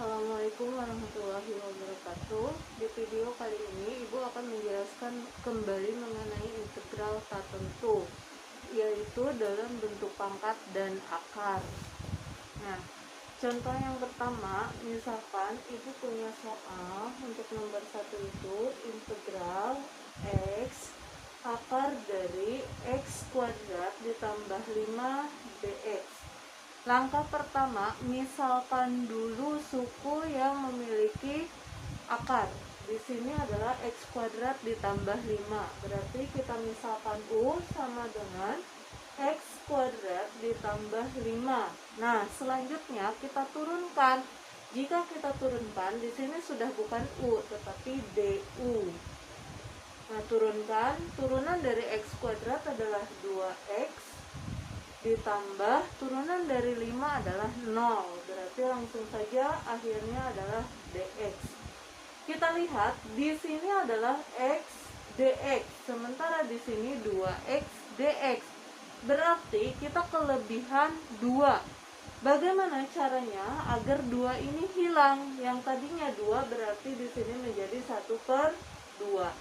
Assalamualaikum warahmatullahi wabarakatuh. Di video kali ini Ibu akan menjelaskan kembali mengenai integral tak tentu, yaitu dalam bentuk pangkat dan akar. Nah, contoh yang pertama, misalkan Ibu punya soal untuk nomor 1 itu integral x akar dari x kuadrat ditambah 5 dx. Langkah pertama, misalkan dulu suku yang memiliki akar. Di sini adalah x kuadrat ditambah 5. Berarti kita misalkan U sama dengan x kuadrat ditambah 5. Nah, selanjutnya kita turunkan. Jika kita turunkan, di sini sudah bukan U, tetapi DU. Nah, turunkan. Turunan dari x kuadrat adalah 2x ditambah turunan dari 5 adalah 0, berarti langsung saja akhirnya adalah dx. Kita lihat di sini adalah x dx, sementara di sini 2x dx. Berarti kita kelebihan 2. Bagaimana caranya agar 2 ini hilang? Yang tadinya 2 berarti di sini menjadi 1/2.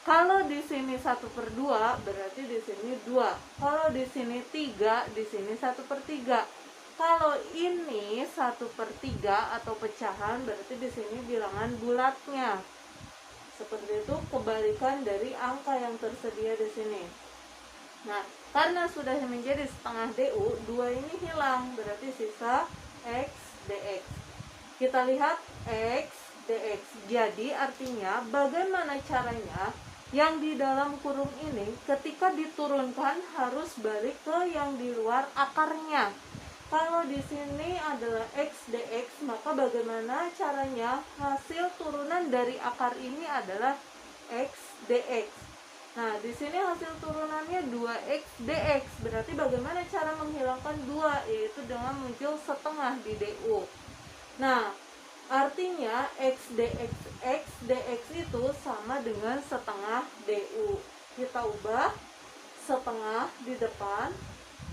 Kalau di sini 1/2 berarti di sini 2. Kalau di sini 3, di sini 1/3. Kalau ini 1/3 atau pecahan berarti di sini bilangan bulatnya. Seperti itu kebalikan dari angka yang tersedia di sini. Nah, karena sudah menjadi setengah DU, 2 ini hilang, berarti sisa x dx. Kita lihat x dx. Jadi artinya bagaimana caranya? Yang di dalam kurung ini ketika diturunkan harus balik ke yang di luar akarnya. Kalau di sini adalah x dx, maka bagaimana caranya? Hasil turunan dari akar ini adalah x dx. Nah, di sini hasil turunannya 2x dx. Berarti bagaimana cara menghilangkan 2? Yaitu dengan muncul setengah di du. Nah, artinya x dx itu sama dengan setengah du. Kita ubah setengah di depan,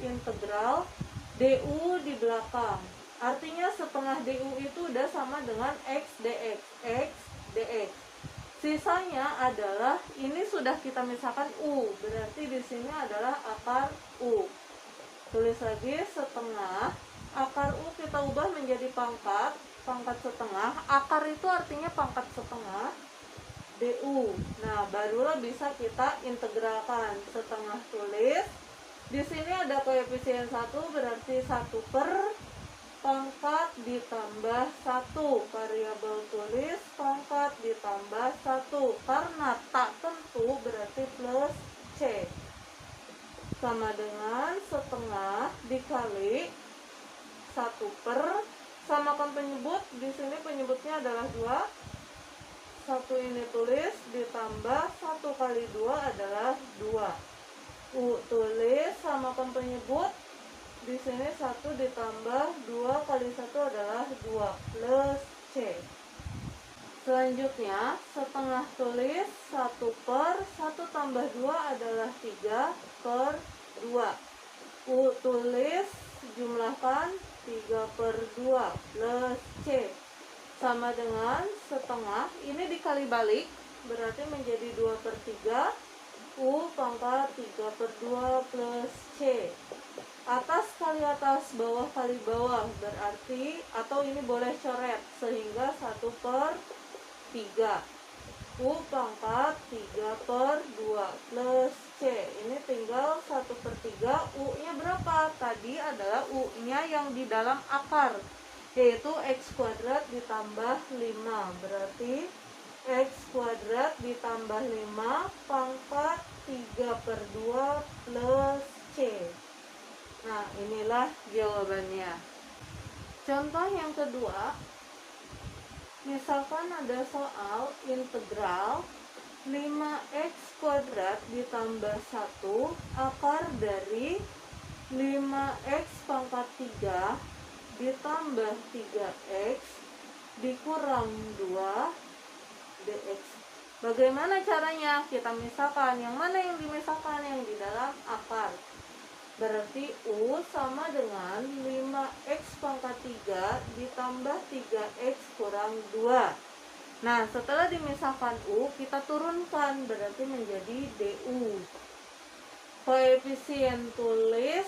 integral du di belakang. Artinya setengah du itu udah sama dengan x dx. Sisanya adalah ini sudah kita misalkan u, berarti di sini adalah akar u. Tulis lagi setengah, akar u kita ubah menjadi pangkat setengah. Akar itu artinya pangkat setengah du. Nah, barulah bisa kita integralkan. Setengah tulis. Di sini ada koefisien 1 berarti 1 per pangkat ditambah 1. Variabel tulis pangkat ditambah 1. Karena tak tentu berarti plus C. Sama dengan setengah dikali 1 per, samakan penyebut. Di sini penyebutnya adalah 2. 1 ini tulis ditambah 1 kali 2 adalah 2. U tulis, samakan penyebut. Di sini 1 ditambah 2 kali 1 adalah 2 plus C. Selanjutnya setengah tulis 1 per 1 tambah 2 adalah 3/2. U tulis, jumlahkan 3/2 plus C sama dengan setengah, ini dikali balik berarti menjadi 2/3. U pangkat 3/2 plus C. Atas kali atas, bawah kali bawah, berarti, atau ini boleh coret sehingga 1/3. U pangkat 3/2 plus C. Ini tinggal 1/3. U nya berapa? Tadi adalah U nya yang di dalam akar, yaitu x kuadrat ditambah 5. Berarti x kuadrat ditambah 5 pangkat 3/2 plus C. Nah, inilah jawabannya. Contoh yang kedua, misalkan ada soal integral 5x kuadrat ditambah 1 akar dari 5x pangkat 3 ditambah 3x dikurang 2 dx. Bagaimana caranya? Kita misalkan, yang mana yang dimisalkan? Yang di dalam akar. Berarti U sama dengan 5x pangkat 3 ditambah 3x kurang 2. Nah, setelah dimisahkan U, kita turunkan, berarti menjadi DU. Koefisien tulis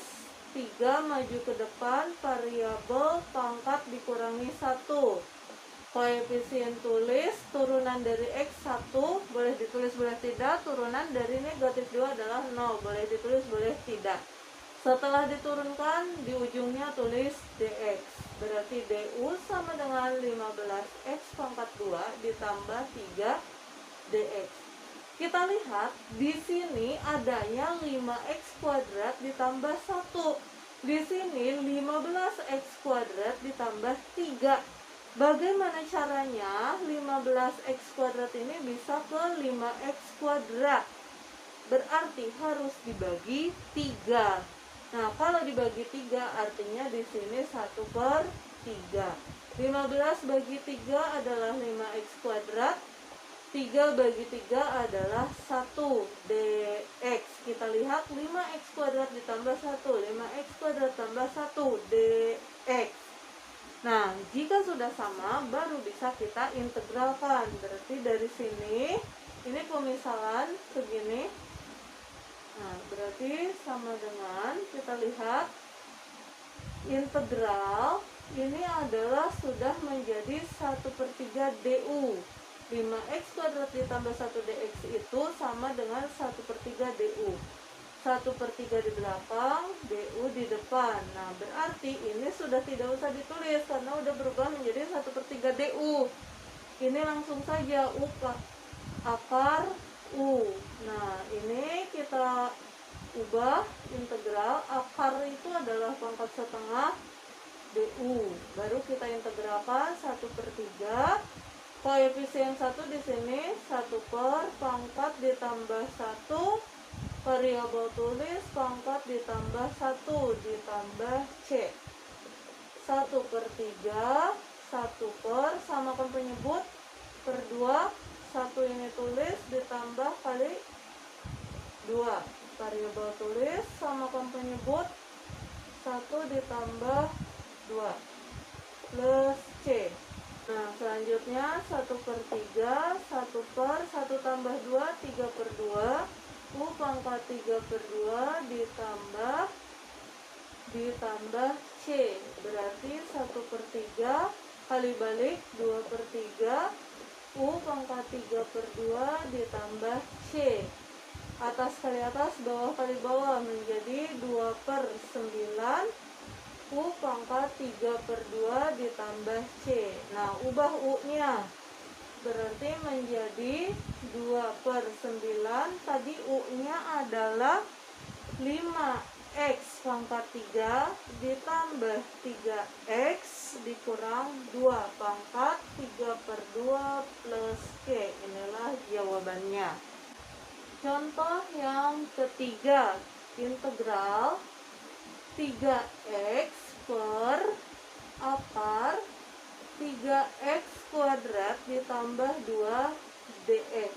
3 maju ke depan, variabel pangkat dikurangi 1. Koefisien tulis turunan dari X1 boleh ditulis boleh tidak, turunan dari negatif 2 adalah 0, boleh ditulis boleh tidak. Setelah diturunkan, di ujungnya tulis dx. Berarti du sama dengan 15x pangkat 2 ditambah 3 dx. Kita lihat di sini adanya 5x kuadrat ditambah 1. Di sini 15x kuadrat ditambah 3. Bagaimana caranya 15x kuadrat ini bisa ke 5x kuadrat? Berarti harus dibagi 3. Nah, kalau dibagi 3 artinya di sini 1/3. 15 bagi 3 adalah 5x kuadrat. 3 bagi 3 adalah 1 dx. Kita lihat 5x kuadrat ditambah 1, 5x kuadrat tambah 1 dx. Nah, jika sudah sama baru bisa kita integralkan. Berarti dari sini ini pemisahan begini. Nah, berarti sama dengan kita lihat integral ini adalah sudah menjadi 1/3 du. 5x kuadrat ditambah 1 dx itu sama dengan 1/3 du. 1/3 di belakang, du di depan. Nah, berarti ini sudah tidak usah ditulis karena udah berubah menjadi 1/3 du. Ini langsung saja u akar u. Nah, ini kita ubah integral. Akar itu adalah pangkat setengah du. Baru kita integralkan 1/3. Koefisien 1 di sini 1 per pangkat ditambah 1. Variabel tulis pangkat ditambah 1 ditambah c. 1/3, 1 per, samakan penyebut per 2. 1 ini tulis ditambah kali 2. Variabel tulis samakan penyebut 1 ditambah 2 plus c. Nah, selanjutnya 1/3, 1 per 1 tambah 2, 3/2. U pangkat 3/2 ditambah C. Berarti 1/3 kali balik 2/3. U pangkat 3/2 ditambah C. Atas kali atas, bawah kali bawah menjadi 2/9. U pangkat 3/2 ditambah C. Nah, ubah U-nya. Berarti menjadi 2/9. Tadi U-nya adalah 5x pangkat 3 ditambah 3x dikurang 2 pangkat 3/2 plus K. Inilah jawabannya. Contoh yang ketiga, integral 3x per akar 3x kuadrat ditambah 2 dx.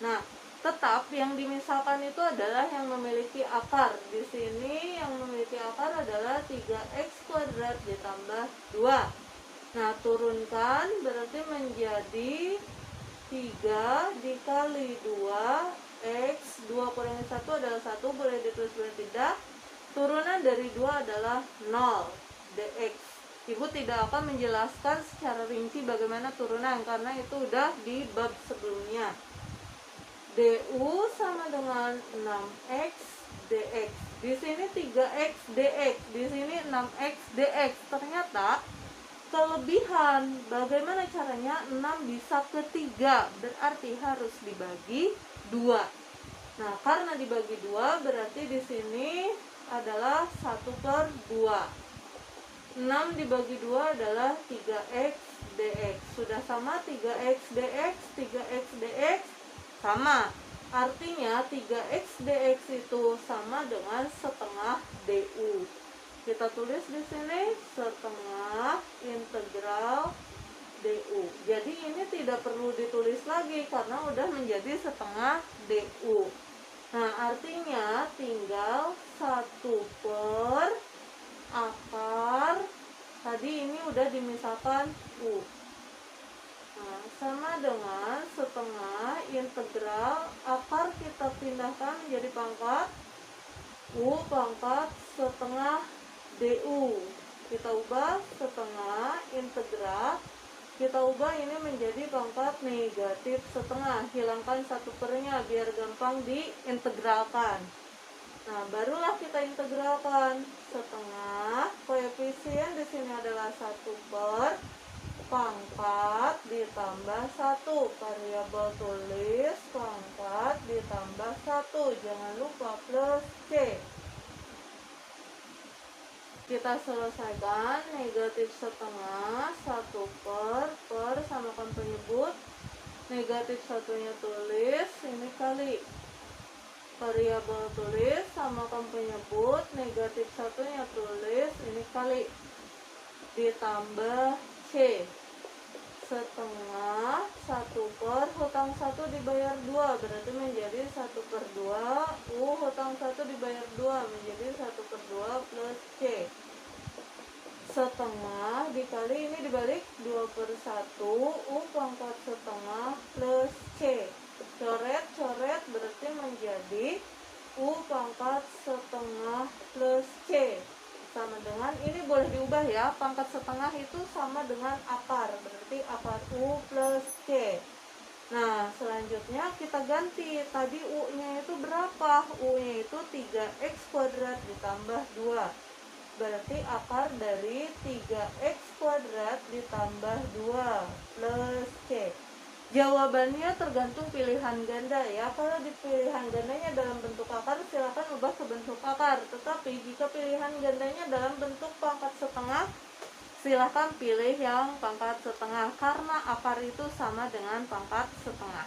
Nah, tetap yang dimisalkan itu adalah yang memiliki akar. Di sini yang memiliki akar adalah 3x kuadrat ditambah 2. Nah, turunkan berarti menjadi 3 dikali 2x. 2 kurangi 1 adalah 1, boleh ditulis boleh tidak. Turunan dari 2 adalah 0 dx. Ibu tidak akan menjelaskan secara rinci bagaimana turunan karena itu udah di bab sebelumnya. Du sama dengan 6x dx. Di sini 3x dx, di sini 6x dx. Ternyata kelebihan. Bagaimana caranya 6 bisa ke 3? Berarti harus dibagi 2. Nah, karena dibagi 2 berarti di sini adalah 1/2. 6 dibagi 2 adalah 3x dx. Sudah sama 3x dx, 3x dx sama. Artinya 3x dx itu sama dengan setengah du. Kita tulis di sini setengah integral du. Jadi ini tidak perlu ditulis lagi karena udah menjadi setengah du. Nah, artinya tinggal 1 per akar. Tadi ini udah dimisahkan U. Nah, sama dengan setengah integral akar kita pindahkan menjadi pangkat U pangkat setengah DU. Kita ubah setengah integral, kita ubah ini menjadi pangkat negatif setengah. Hilangkan 1/nya biar gampang diintegralkan. Nah, barulah kita integralkan setengah. Koefisien di sini adalah 1 per pangkat ditambah 1. Variabel tulis pangkat ditambah 1. Jangan lupa plus C. Kita selesaikan negatif setengah 1 per samakan penyebut. Negatif satunya tulis, ini kali. Variabel tulis samakan penyebut, negatif satunya tulis, ini kali. Ditambah C. Setengah 1 per hutang 1 dibayar 2 berarti menjadi 1/2. Hutang 1 dibayar 2 menjadi 1/2 plus C. Setengah dikali ini dibalik 2/1. Pangkat setengah plus C. Coret berarti menjadi U pangkat setengah plus C. Sama dengan, ini boleh diubah ya, pangkat setengah itu sama dengan akar, berarti akar U plus C. Nah, selanjutnya kita ganti, tadi U-nya itu berapa? U-nya itu 3x² ditambah 2, berarti akar dari 3x² ditambah 2 plus C. Jawabannya tergantung pilihan ganda ya. Kalau di pilihan gandanya dalam bentuk akar, silakan ubah ke bentuk akar. Tetapi jika pilihan gandanya dalam bentuk pangkat setengah, silakan pilih yang pangkat setengah karena akar itu sama dengan pangkat setengah.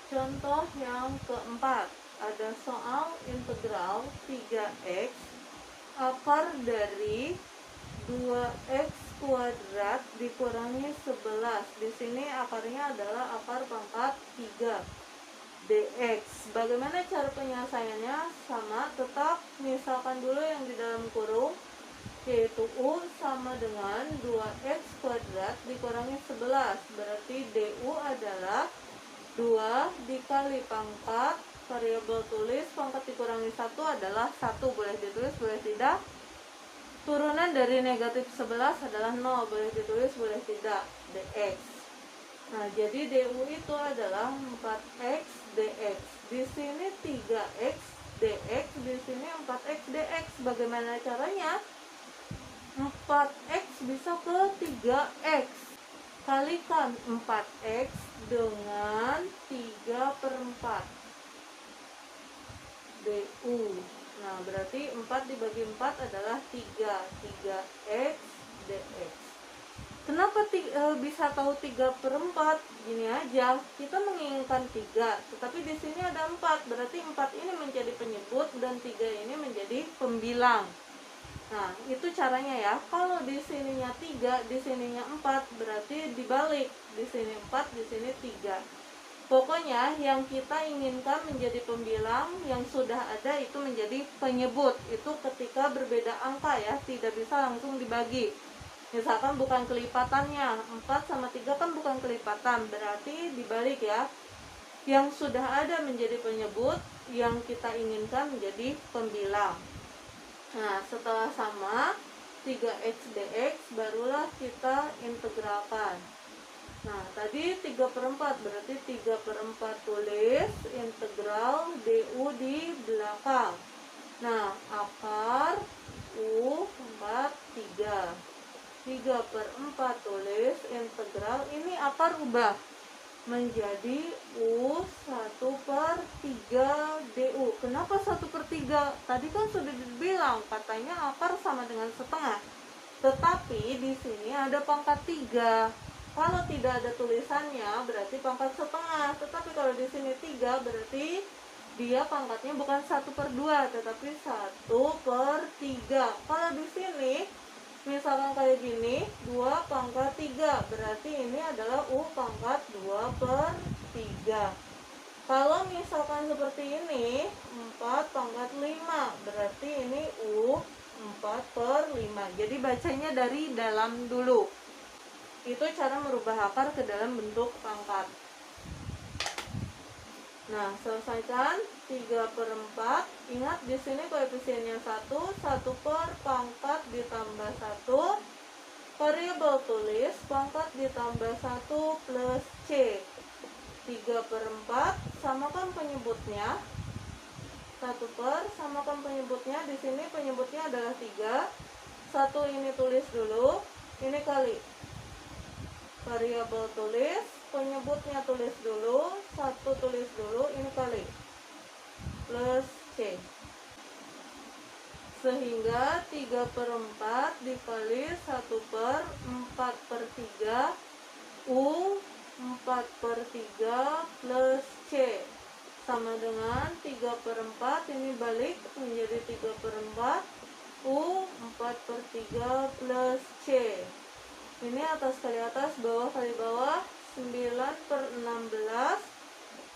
Contoh yang keempat, ada soal integral 3x akar dari 2x² dikurangi 11. Di sini akarnya adalah akar pangkat 3 dx. Bagaimana cara penyelesaiannya? Sama, tetap misalkan dulu yang di dalam kurung, yaitu U sama dengan 2x² dikurangi 11. Berarti DU adalah 2 dikali pangkat variabel tulis pangkat dikurangi 1 adalah 1. Boleh ditulis, boleh tidak. Turunan dari negatif 11 adalah 0, boleh ditulis, boleh tidak, dx. Nah, jadi du itu adalah 4x dx. Di sini 3x dx, di sini 4x dx. Bagaimana caranya? 4x bisa ke 3x. Kalikan 4x dengan 3/4 du. Nah, berarti 4 dibagi 4 adalah 3x dx. Kenapa bisa tahu 3/4? Gini aja, kita menginginkan 3, tetapi di sini ada 4, berarti 4 ini menjadi penyebut dan 3 ini menjadi pembilang. Nah, itu caranya ya. Kalau di sininya 3, di sininya 4, berarti dibalik. Di sini 4, di sini 3. Pokoknya yang kita inginkan menjadi pembilang, yang sudah ada itu menjadi penyebut. Itu ketika berbeda angka ya, tidak bisa langsung dibagi. Misalkan bukan kelipatannya, 4 sama 3 kan bukan kelipatan, berarti dibalik ya. Yang sudah ada menjadi penyebut, yang kita inginkan menjadi pembilang. Nah, setelah sama 3x dx, barulah kita integralkan. Nah, tadi 3/4, berarti 3/4 tulis, integral du di belakang. Nah, akar U 3 3/4 tulis, integral, ini akar ubah menjadi U 1/3 du. Kenapa 1/3? Tadi kan sudah dibilang, katanya akar sama dengan setengah. Tetapi di sini ada pangkat 3. Kalau tidak ada tulisannya berarti pangkat setengah, tetapi kalau di sini 3 berarti dia pangkatnya bukan 1/2 tetapi 1/3. Kalau di sini misalkan kayak gini, 2/3, berarti ini adalah U pangkat 2/3. Kalau misalkan seperti ini 4 pangkat 5, berarti ini U 4/5. Jadi bacanya dari dalam dulu. Itu cara merubah akar ke dalam bentuk pangkat. Nah, selesaikan 3/4. Ingat di sini koefisiennya 1, 1 per pangkat ditambah 1. Variabel tulis pangkat ditambah 1 plus C. 3/4, samakan penyebutnya. 1 per, samakan penyebutnya. Di sini penyebutnya adalah 3. 1 ini tulis dulu, ini kali. Variabel tulis, penyebutnya tulis dulu, 1 tulis dulu, ini kali. Plus C. Sehingga 3/4 dikali 1 per 4/3 U 4/3 plus C sama dengan 3/4, ini balik menjadi 3/4 U 4/3 plus C. Ini atas kali atas, bawah kali bawah, 9/16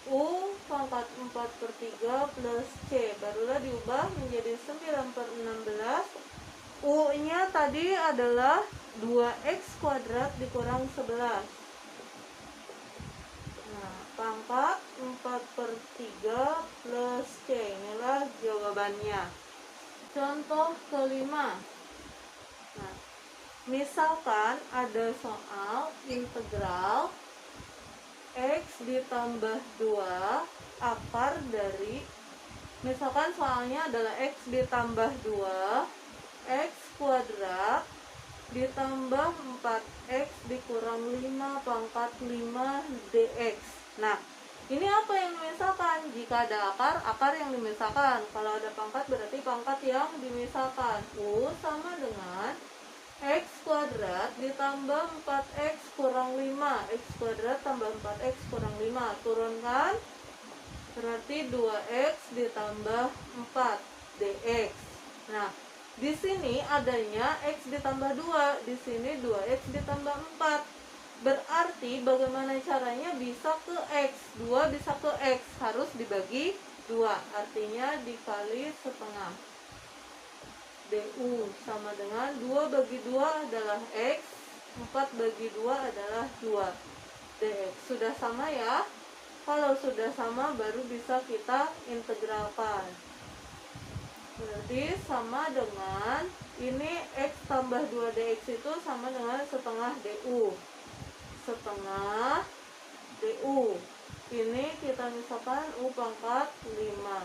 U pangkat 4/3 plus C. Barulah diubah menjadi 9/16. U nya tadi adalah 2x kuadrat dikurang 11. Nah, pangkat 4/3 plus C. Inilah jawabannya. Contoh kelima. Nah, misalkan ada soal integral X ditambah 2 akar dari, misalkan soalnya adalah X ditambah 2 X kuadrat ditambah 4X dikurang 5 pangkat 5 dx. Nah, ini apa yang dimisahkan? Jika ada akar yang dimisahkan. Kalau ada pangkat berarti pangkat yang dimisahkan. U sama dengan X kuadrat ditambah 4X kurang 5. X kuadrat tambah 4X kurang 5. Turunkan. Berarti 2X ditambah 4 dx. Nah, di sini adanya X ditambah 2. Di sini 2X ditambah 4. Berarti bagaimana caranya bisa ke X? 2 bisa ke X. Harus dibagi 2. Artinya dikali setengah. DU sama dengan 2 bagi 2 adalah X, 4 bagi 2 adalah 2 dx. Sudah sama ya? Kalau sudah sama baru bisa kita integralkan. Berarti sama dengan ini X tambah 2 dx itu sama dengan setengah DU. Setengah DU. Ini kita misalkan U pangkat 5.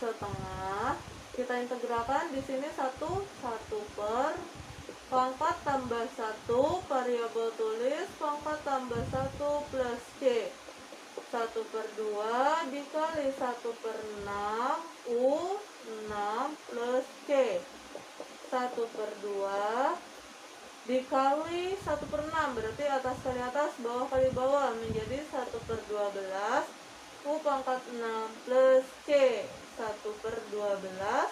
Setengah, kita integralkan di sini 1 per pangkat tambah 1, variabel tulis pangkat tambah 1 plus C. 1/2 dikali 1/6 U 6 plus C. 1/2 dikali 1/6 berarti atas kali atas, bawah kali bawah menjadi 1/12 U pangkat 6 plus C. 1/12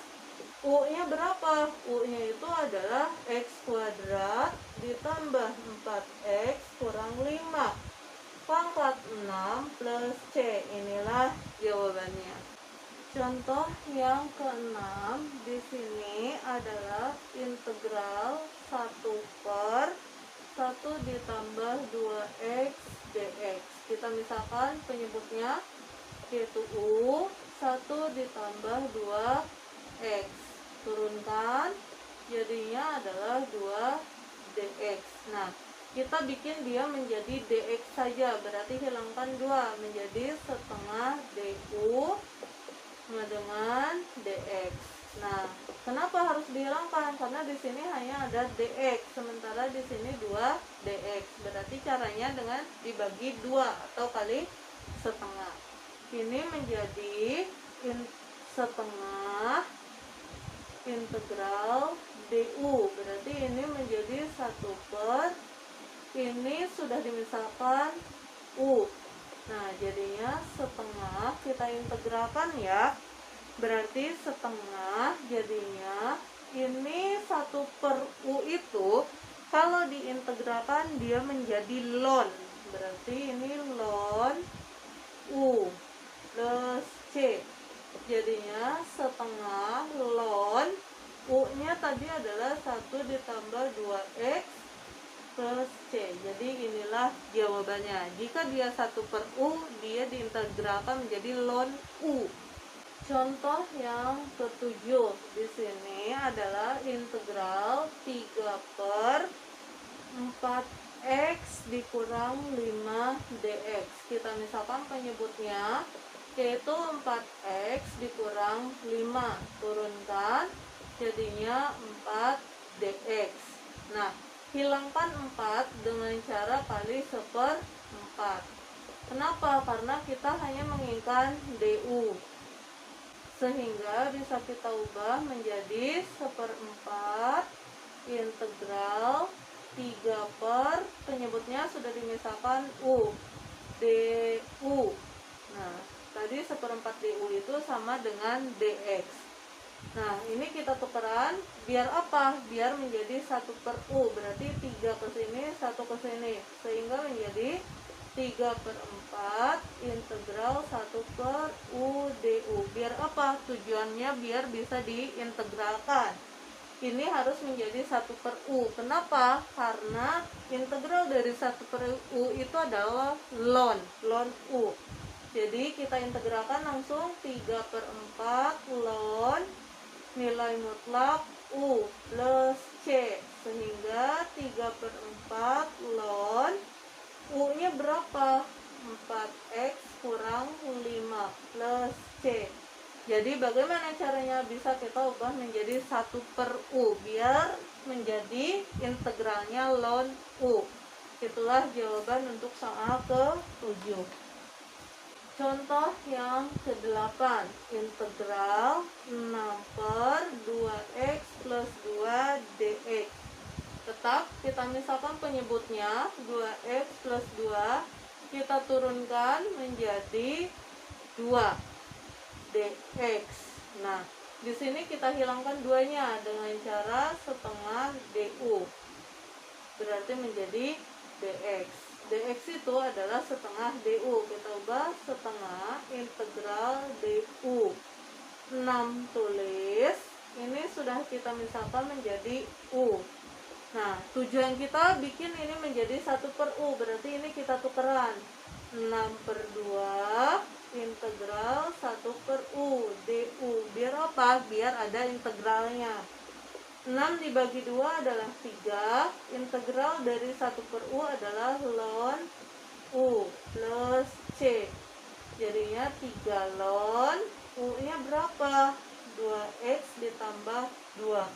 U nya berapa? U nya itu adalah X kuadrat ditambah 4X kurang 5 pangkat 6 plus C. Inilah jawabannya. Contoh yang ke-6 di sini adalah integral 1 per 1 ditambah 2X dx. Kita misalkan penyebutnya yaitu U 1 ditambah 2X. Turunkan, jadinya adalah 2 dx. Nah, kita bikin dia menjadi dx saja, berarti hilangkan 2 menjadi setengah du sama dengan dx. Nah, kenapa harus dihilangkan? Karena di sini hanya ada dx, sementara di sini 2 dx. Berarti caranya dengan dibagi 2 atau kali setengah. Ini menjadi setengah integral du. Berarti ini menjadi 1 per, ini sudah dimisahkan U. Nah, jadinya setengah, kita integralkan ya. Berarti setengah, jadinya ini 1 per U itu kalau diintegralkan dia menjadi ln. Berarti ini ln U. plus C. Jadinya setengah ln U-nya tadi adalah 1 ditambah 2X plus C. Jadi inilah jawabannya. Jika dia 1/U, dia diintegralkan menjadi ln U. Contoh yang ketujuh di sini adalah integral 3/4x dikurang 5dx. Kita misalkan penyebutnya yaitu 4x dikurang 5, turunkan jadinya 4dx. Nah, hilangkan 4 dengan cara kali 1/4. Kenapa? Karena kita hanya menginginkan du, sehingga bisa kita ubah menjadi 1/4 integral 3 penyebutnya sudah dimisahkan u, du. Nah, tadi 1/4 du itu sama dengan dx. Nah, ini kita tukeran biar apa? Biar menjadi 1/u, berarti 3 ke sini, 1 ke sini, sehingga menjadi 3/4 integral 1/u du. Biar apa? Tujuannya biar bisa diintegralkan. Ini harus menjadi 1/u. Kenapa? Karena integral dari 1/u itu adalah ln u. Jadi kita integralkan langsung 3/4 ln nilai mutlak u plus c, sehingga 3/4 ln u-nya berapa? 4x kurang 5 plus c. Jadi bagaimana caranya bisa kita ubah menjadi 1/u biar menjadi integralnya ln u. Itulah jawaban untuk soal ke-7. Contoh yang ke-8, integral 6/2x plus 2 dx. Tetap kita misalkan penyebutnya 2x plus 2, kita turunkan menjadi 2 dx. Nah, di sini kita hilangkan 2-nya dengan cara setengah du, berarti menjadi dx. Dx itu adalah setengah du. Kita ubah setengah integral du. 6 tulis, ini sudah kita misalkan menjadi u. Nah, tujuan kita bikin ini menjadi 1/u, berarti ini kita tukeran 6/2 integral 1/u du. Biar apa? Biar ada integralnya. 6 dibagi 2 adalah 3. Integral dari 1/u adalah ln u plus c. Jadinya 3 ln u-nya berapa? 2x ditambah 2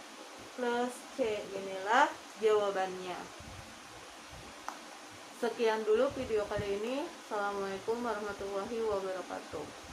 plus c. Inilah jawabannya. Sekian dulu video kali ini. Assalamualaikum warahmatullahi wabarakatuh.